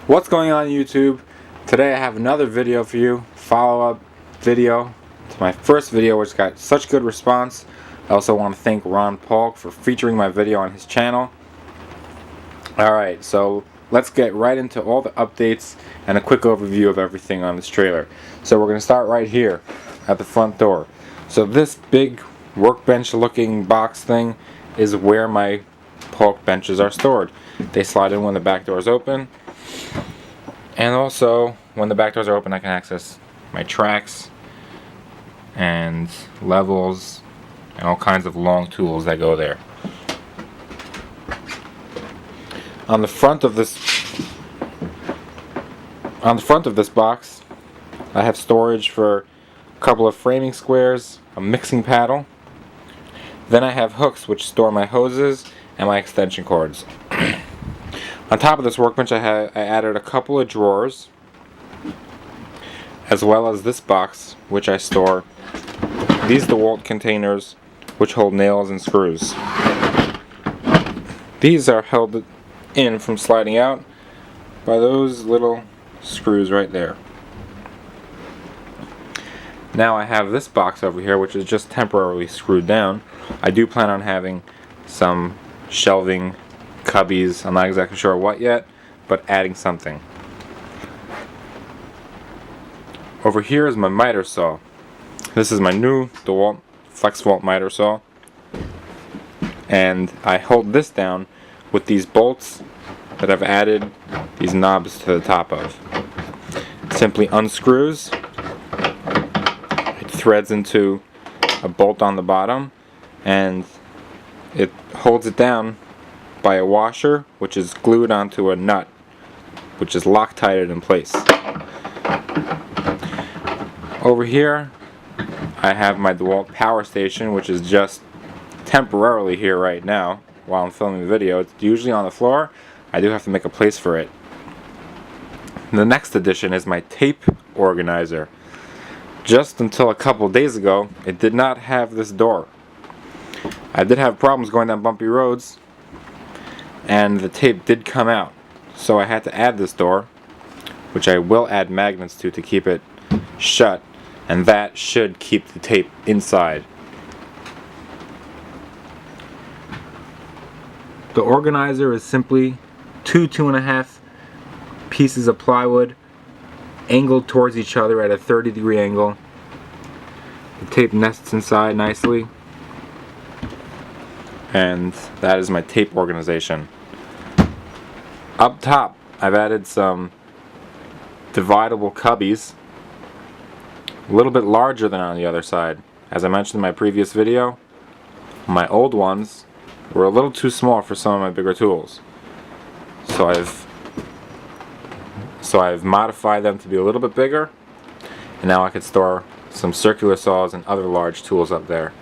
What's going on YouTube? Today I have another video for you, follow-up video to my first video which got such good response. I also want to thank Ron Paulk for featuring my video on his channel. Alright, so let's get right into all the updates and a quick overview of everything on this trailer. So we're going to start right here at the front door. So this big workbench looking box thing is where my Paulk benches are stored. They slide in when the back door is open. And also, when the back doors are open, I can access my tracks and levels and all kinds of long tools that go there. On the front of this box, I have storage for a couple of framing squares, a mixing paddle. Then I have hooks which store my hoses and my extension cords. On top of this workbench I added a couple of drawers, as well as this box which I store these DeWalt containers which hold nails and screws. These are held in from sliding out by those little screws right there. Now I have this box over here which is just temporarily screwed down. I do plan on having some shelving, cubbies, I'm not exactly sure what yet, but adding something. Over here is my miter saw. This is my new DeWalt FlexVolt miter saw, and I hold this down with these bolts that I've added these knobs to the top of. It simply unscrews, it threads into a bolt on the bottom, and it holds it down by a washer which is glued onto a nut which is Loctited in place. Over here I have my DeWalt power station, which is just temporarily here right now while I'm filming the video. It's usually on the floor. I do have to make a place for it. The next addition is my tape organizer. Just until a couple days ago it did not have this door. I did have problems going down bumpy roads and the tape did come out, so I had to add this door, which I will add magnets to keep it shut, and that should keep the tape inside. The organizer is simply two 2.5 pieces of plywood angled towards each other at a 30-degree angle. The tape nests inside nicely, and that is my tape organization. Up top I've added some dividable cubbies, a little bit larger than on the other side. As I mentioned in my previous video, my old ones were a little too small for some of my bigger tools, so I've modified them to be a little bit bigger, and now I can store some circular saws and other large tools up there.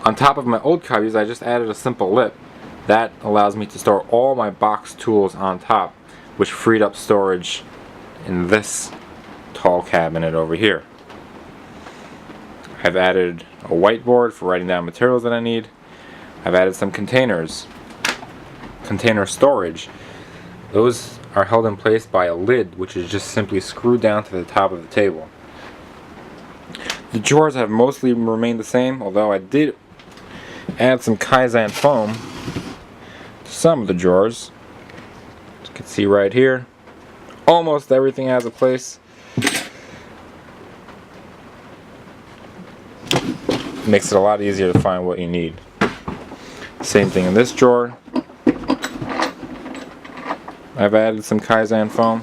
On top of my old cubbies I just added a simple lip that allows me to store all my box tools on top, which freed up storage in this tall cabinet over here. I've added a whiteboard for writing down materials that I need. I've added some containers, container storage. Those are held in place by a lid which is just simply screwed down to the top of the table. The drawers have mostly remained the same, although I did add some cayenne foam to some of the drawers. As you can see right here, almost everything has a place. Makes it a lot easier to find what you need. Same thing in this drawer. I've added some cayenne foam.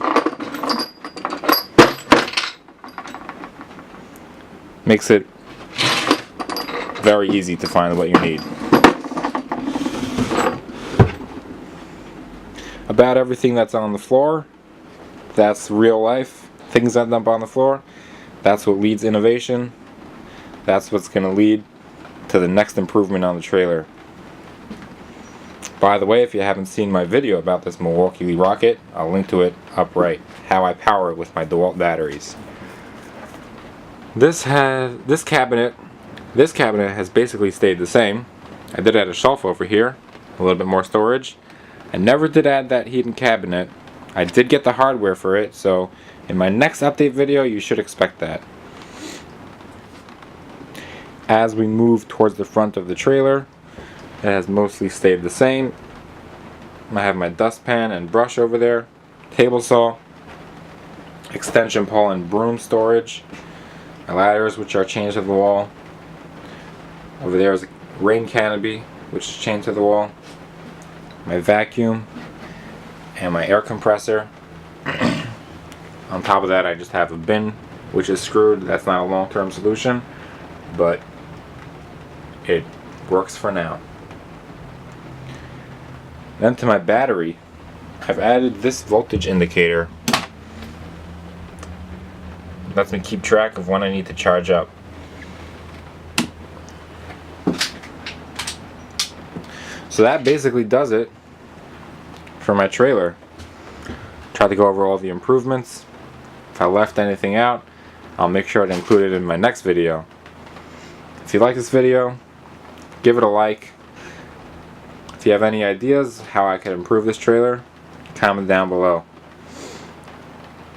Makes it very easy to find what you need. About everything that's on the floor, that's real life. Things end up on the floor. That's what leads innovation. That's what's going to lead to the next improvement on the trailer. By the way, if you haven't seen my video about this Milwaukee rocket, I'll link to it up right. How I power it with my DeWalt batteries. This cabinet has basically stayed the same. I did add a shelf over here, a little bit more storage. I never did add that hidden cabinet. I did get the hardware for it, so in my next update video you should expect that. As we move towards the front of the trailer, it has mostly stayed the same. I have my dustpan and brush over there, table saw, extension pole and broom storage, my ladders which are chained to the wall. Over there is a rain canopy which is chained to the wall, my vacuum, and my air compressor. On top of that I just have a bin which is screwed. That's not a long-term solution, but it works for now. Then to my battery, I've added this voltage indicator. It lets me keep track of when I need to charge up. So that basically does it for my trailer. Try to go over all the improvements. If I left anything out, I'll make sure to include it in my next video. If you like this video, give it a like. If you have any ideas how I can improve this trailer, comment down below.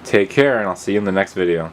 Take care, and I'll see you in the next video.